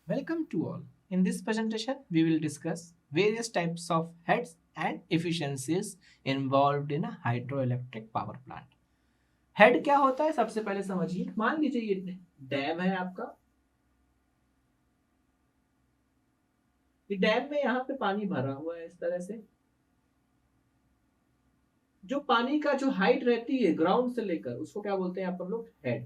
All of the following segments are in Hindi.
Welcome to all. In this presentation, we will discuss various types of heads and efficiencies involved in a hydroelectric power plant. Head क्या होता है सबसे पहले समझिए। मान लीजिए ये डैम है आपका। ये डैम में यहाँ पे पानी भरा हुआ है इस तरह से। जो पानी का जो हाइट रहती है ग्राउंड से लेकर उसको क्या बोलते हैं अपन लोग? हेड।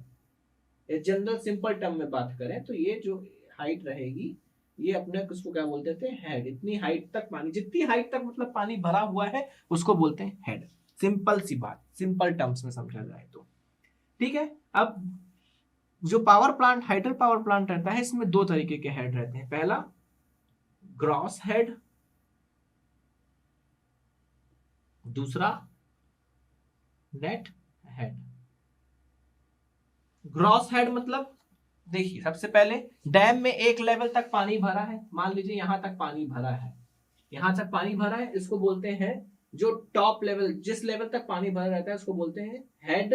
ये जनरल सिंपल टर्म में बात करें तो ये जो हाइट रहेगी ये अपने उसको क्या बोलते थे? हेड। इतनी हाइट तक पानी, जितनी हाइट तक मतलब पानी भरा हुआ है उसको बोलते हैं हेड। सिंपल सी बात, सिंपल टर्म्स में समझा जाए तो ठीक है। अब जो power plant, hydel power plant रहता है, इसमें दो तरीके के हेड रहते हैं। पहला ग्रॉस हेड, दूसरा नेट हेड। ग्रॉस हेड मतलब देखिए, सबसे पहले डैम में एक लेवल तक पानी भरा है। मान लीजिए यहां तक पानी भरा है, यहां तक पानी भरा है, इसको बोलते हैं जो टॉप लेवल, जिस लेवल तक पानी भरा रहता है उसको बोलते हैं हेड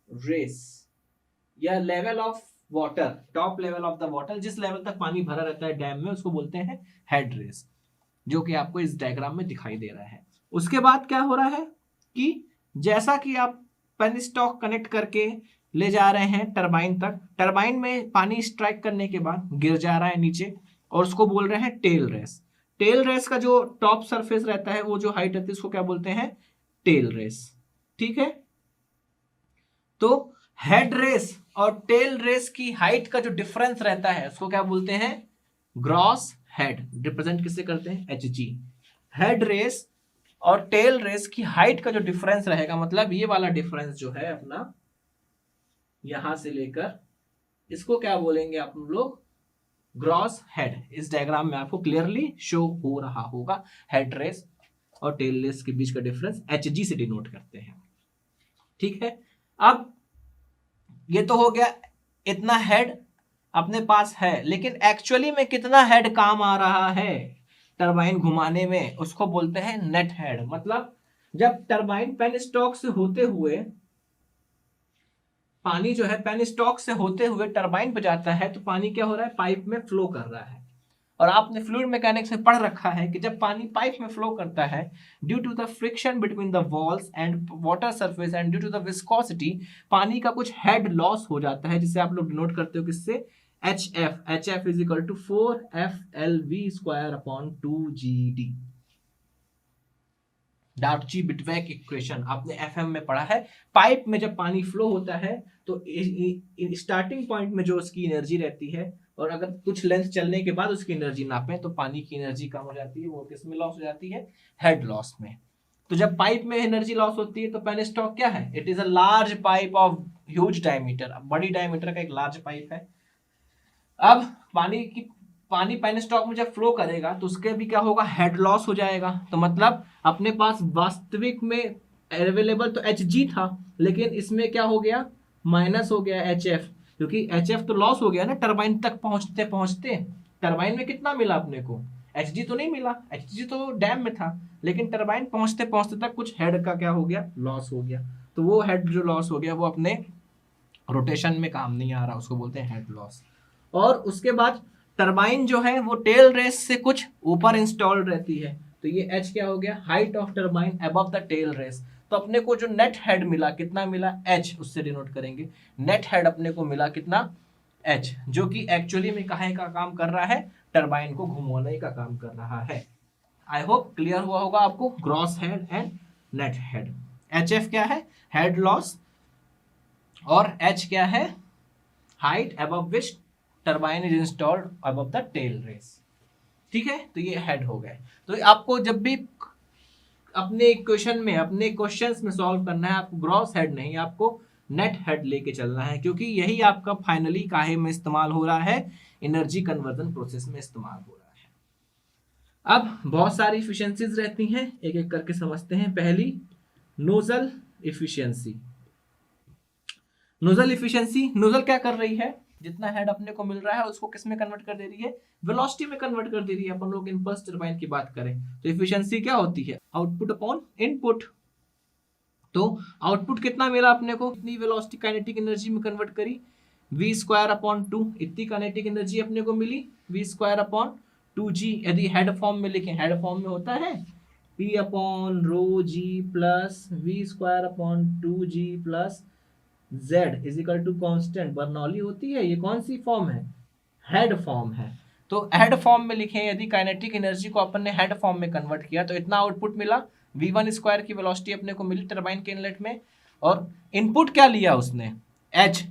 रेस या level of water. Top level of the water, जिस लेवल तक पानी भरा रहता है डैम में उसको बोलते हैं हेड रेस, जो कि आपको इस डायग्राम में दिखाई दे रहा है। उसके बाद क्या हो रहा है कि जैसा कि आप पेन स्टॉक कनेक्ट करके ले जा रहे हैं टरबाइन तक, टरबाइन में पानी स्ट्राइक करने के बाद गिर जा रहा है नीचे, और उसको बोल रहे हैं टेल रेस। टेल रेस का जो टॉप सरफेस रहता है, वो जो हाइट रहती है, उसको क्या बोलते हैं? Tail race. ठीक है। तो हेड रेस और टेल रेस की हाइट का जो डिफरेंस रहता है उसको क्या बोलते हैं? Gross head. रिप्रेजेंट किससे करते हैं? H G. हेड रेस और टेल रेस की हाइट का जो डिफरेंस रहेगा, मतलब ये वाला डिफरेंस जो है अपना यहां से लेकर, इसको क्या बोलेंगे आप लोग? Gross head. इस डायग्राम में आपको क्लियरली शो हो रहा होगा। हेड रेस और टेल रेस के बीच का डिफरेंस एच जी से डिनोट करते हैं। ठीक है। अब ये तो हो गया, इतना हेड अपने पास है, लेकिन एक्चुअली में कितना हेड काम आ रहा है टरबाइन घुमाने में, उसको बोलते हैं नेट हेड। मतलब जब टरबाइन पेन स्टॉक से होते हुए, पानी जो है पेन स्टॉक से होते हुए टरबाइन पे जाता है, तो पानी क्या हो रहा है? पाइप में फ्लो कर रहा है। और आपने फ्लूइड मैकेनिक्स में पढ़ रखा है कि जब पानी पाइप में फ्लो करता है, due to the friction between the walls and water surface and due to the viscosity, पानी का कुछ हेड लॉस हो जाता है, जिसे आप लोग डिनोट करते हो किससे? H F. H F is equal to 4FLV² upon 2GD। Darcy बिटवैक इक्वेशन आपने एफएम में पढ़ा है। पाइप में जब पानी फ्लो होता है तो स्टार्टिंग पॉइंट में जो उसकी एनर्जी रहती है, और अगर कुछ लेंथ चलने के बाद उसकी एनर्जी नापें तो पानी की एनर्जी कम हो जाती है। वो किस में लॉस हो जाती है? हेड लॉस में। तो जब पाइप में एनर्जी लॉस होती है तो पेनस्टॉक क्या है? It is a large pipe of huge diameter, बड़ी डायमीटर का एक लार्ज पाइप है। अब पानी पेनस्टॉक में जब फ्लो करेगा तो उसके भी क्या होगा? हेड लॉस हो जाएगा। तो मतलब अपने पास वास्तविक में अवेलेबल तो एच जी था, लेकिन इसमें क्या हो गया? माइनस हो गया एच एफ, क्योंकि एच एफ तो लॉस हो गया ना टरबाइन तक पहुंचते पहुंचते। टरबाइन में कितना मिला अपने को? एच जी तो नहीं मिला, एच जी तो डैम में था, लेकिन टरबाइन पहुंचते पहुंचते तक कुछ हेड का क्या हो गया? लॉस हो गया। तो वो हेड जो लॉस हो गया वो अपने रोटेशन में काम नहीं आ रहा, उसको बोलते हैं हेड लॉस। और उसके बाद टरबाइन जो है वो टेल रेस से कुछ ऊपर इंस्टॉल्ड रहती है, तो ये एच क्या हो गया? Height of turbine above the tail race. तो अपने को जो नेट हेड मिला, कितना मिला? एच, उससे डिनोट करेंगे। नेट हेड अपने को मिला कितना? एच, जो कि एक्चुअली में काहे का काम कर रहा है? टरबाइन को घुमाने का काम कर रहा है। आई होप क्लियर हुआ होगा आपको gross head and net head. H F क्या है? Head loss. और एच क्या है? Height above which turbine is installed above the tail race। ठीक है। तो ये हेड हो गए। तो आपको जब भी अपने इक्वेशन में, अपने क्वेश्चंस में सॉल्व करना है, आपको ग्रॉस हेड नहीं, आपको नेट हेड लेके चलना है, क्योंकि यही आपका फाइनली काहे में इस्तेमाल हो रहा है? एनर्जी कन्वर्जन प्रोसेस में इस्तेमाल हो रहा है। अब बहुत सारी इफिशियंसीज रहती हैं, एक एक करके समझते हैं। पहली, nozzle efficiency. Nozzle efficiency, nozzle क्या कर रही है? जितना हेड अपने को मिल रहा है उसको किस में कन्वर्ट कर दे रही है? वेलोसिटी में कन्वर्ट कर दे रही है। अपन लोग इंपल्स टरबाइन की बात करें तो इफिशियंसी क्या होती है? Output upon input. तो आउटपुट कितना मिला अपने को? कितनी वेलोसिटी काइनेटिक एनर्जी में कन्वर्ट करी? वी स्क्वायर अपॉन 2, इतनी काइनेटिक एनर्जी अपने को मिली, वी स्क्वायर अपॉन 2g। यदि हेड फॉर्म में लिखें, हेड फॉर्म में होता है p upon rho G plus V square upon 2g plus z is equal to constant Bernoulli होती है। ये कौन सी फॉर्म है? हेड फॉर्म है। तो हेड फॉर्म में लिखें, यदि काइनेटिक एनर्जी को अपन ने हेड फॉर्म में कन्वर्ट किया तो इतना आउटपुट मिला, v1 स्क्वायर की वेलोसिटी अपने को मिली टरबाइन के इनलेट में। और इनपुट क्या लिया उसने? h,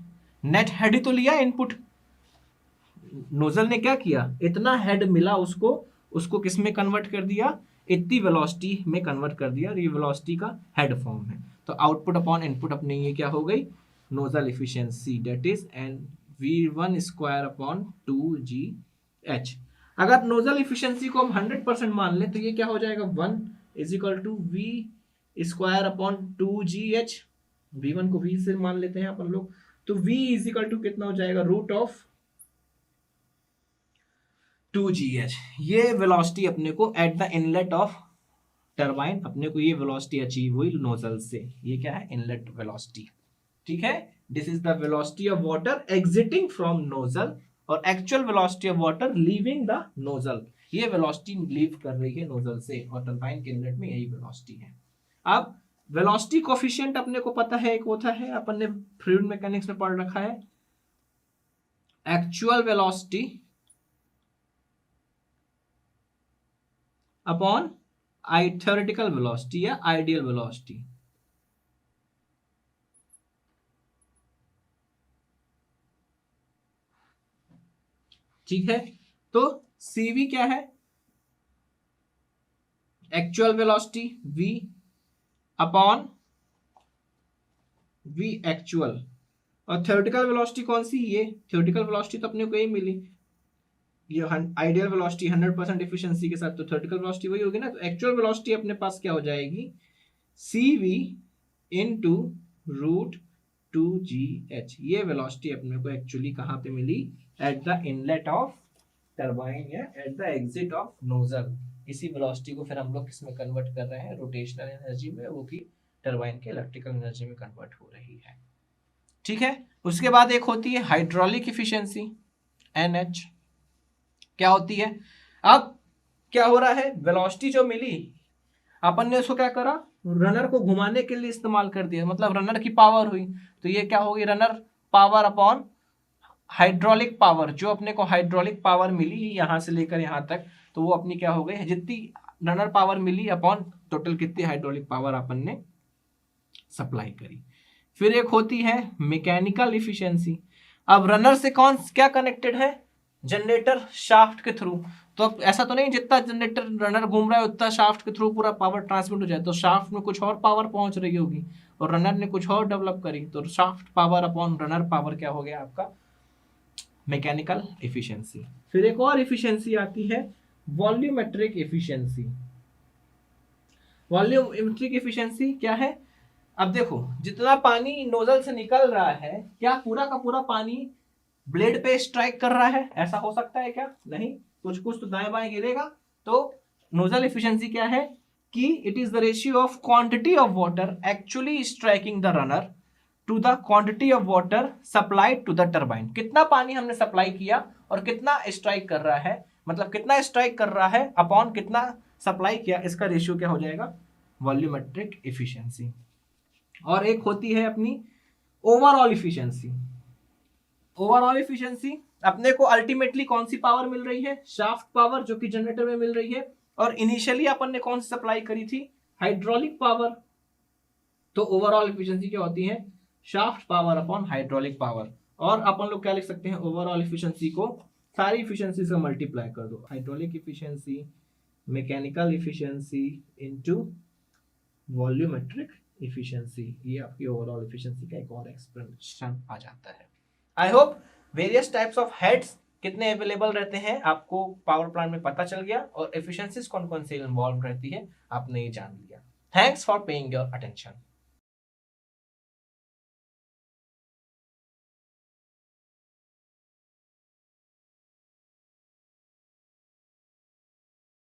नेट हेड ही तो लिया इनपुट। नोजल ने क्या किया, इतना हेड मिला उसको, उसको किस में कन्वर्ट कर दिया? इतनी वेलोसिटी में कन्वर्ट कर दिया, और ये वेलोसिटी का हेड फॉर्म है। तो आउटपुट अपॉन इनपुट अपने ये क्या हो गई? Nozzle efficiency, that is an v1 square upon 2gh। अगर नोजल एफिशिएंसी को हम 100% मान लें तो ये क्या हो जाएगा? 1 is equal to v square upon 2gh। v1 को v से मान लेते हैं अपन लोग, तो v इज इक्वल टू कितना हो जाएगा? Root of 2gh। ये वेलोसिटी अपने को at the inlet of turbine, अपने को ये वेलोसिटी अचीव हुई नोजल से। ये क्या है? Inlet velocity. ठीक है, this is the velocity of water exiting from nozzle, और actual velocity of water leaving the nozzle. ये वेलोसिटी लीव कर रही है नोजल से, और टरबाइन के इनलेट में यही वेलोसिटी है। अब वेलोसिटी कोफिशिएंट अपने को पता है, एक होता है, अपन ने फ्लूइड मैकेनिक्स में पढ़ रखा है, actual velocity upon theoretical velocity या आइडियल वेलोसिटी। ठीक है, तो CV क्या है? Actual velocity V upon V actual, और थ्योरेटिकल वेलोसिटी कौन सी? ये थ्योरेटिकल वेलोसिटी तो अपने को यही मिली, ये आइडियल वेलोसिटी 100% एफिशिएंसी के साथ, तो थ्योरेटिकल वेलोसिटी वही होगी ना। तो एक्चुअल वेलोसिटी अपने पास क्या हो जाएगी? CV into root 2gh। ये वेलोसिटी अपने को एक्चुअली कहाँ पे मिली? At the inlet of turbine या at the exit of nozzle. इसी वेलोसिटी को फिर हम लोग किस में कन्वर्ट कर रहे हैं? रोटेशनल एनर्जी में, वो भी टरबाइन के इलेक्ट्रिकल एनर्जी में कन्वर्ट हो रही है। ठीक है, उसके बाद एक होती है हाइड्रोलिक एफिशिएंसी, NH। क्या होती है? अब क्या हो रहा है? वेलोसिटी जो मिली, अपन ने उसको क्या करा? रनर को घुमाने के लिए इस्तेमाल कर दिया, मतलब रनर की पावर हुई। तो ये क्या होगी? Runner power upon hydraulic power. जो अपने को हाइड्रोलिक पावर मिली यहां से लेकर यहां तक, तो वो अपनी क्या हो गई? जितनी रनर पावर मिली अपॉन टोटल कितनी हाइड्रोलिक पावर अपन ने सप्लाई करी। फिर एक होती है मैकेनिकल इफिशियंसी। अब रनर से कौन क्या कनेक्टेड है? जनरेटर शाफ्ट के थ्रू। तो अब ऐसा तो नहीं जितना जनरेटर रनर घूम रहा है उतना शाफ्ट के थ्रू पूरा पावर ट्रांसमिट हो जाए, तो शाफ्ट में कुछ और पावर पहुंच रही होगी, और रनर ने कुछ और डेवलप करी, तो shaft power upon runner power क्या हो गया आपका? Mechanical efficiency. फिर एक और एफिशिएंसी आती है वॉल्यूमेट्रिक एफिशिएंसी। वॉल्यूमेट्रिक एफिशिएंसी क्या है? अब देखो, जितना पानी नोजल से निकल रहा है, क्या पूरा का पूरा पानी ब्लेड पे स्ट्राइक कर रहा है? ऐसा हो सकता है क्या? नहीं, कुछ कुछ तो दाएं बाएं गिरेगा। तो नोजल एफिशिएंसी क्या है? कि it is the ratio of quantity of water actually striking the runner to the quantity of water supplied to the turbine. कितना पानी हमने सप्लाई किया और कितना स्ट्राइक कर रहा है, मतलब कितना स्ट्राइक कर रहा है अपॉन कितना सप्लाई किया, इसका रेशियो क्या हो जाएगा? Volumetric efficiency. और एक होती है अपनी ओवरऑल एफिशिएंसी। ओवरऑल एफिशिएंसी अपने को अल्टीमेटली कौन सी पावर मिल रही है? शाफ्ट पावर, जो कि जनरेटर में मिल रही है, और इनिशियली अपन ने कौन सी सप्लाई करी थी? Hydraulic power. तो ओवरऑल एफिशिएंसी क्या होती है? Shaft power upon hydraulic power. और अपन लोग क्या लिख सकते हैं? ओवरऑल एफिशिएंसी को सारी एफिशिएंसी से मल्टीप्लाई कर दो, hydraulic efficiency, mechanical efficiency into volumetric efficiency. ये आपकी ओवरऑल एफिशिएंसी का एक और एक्सप्रेशन आ जाता है। I hope various types of heads कितने अवेलेबल रहते हैं आपको पावर प्लांट में पता चल गया, और एफिशिएंसीज कौन कौन से इन्वॉल्व रहती है आपने ये जान लिया। Thanks for paying your attention.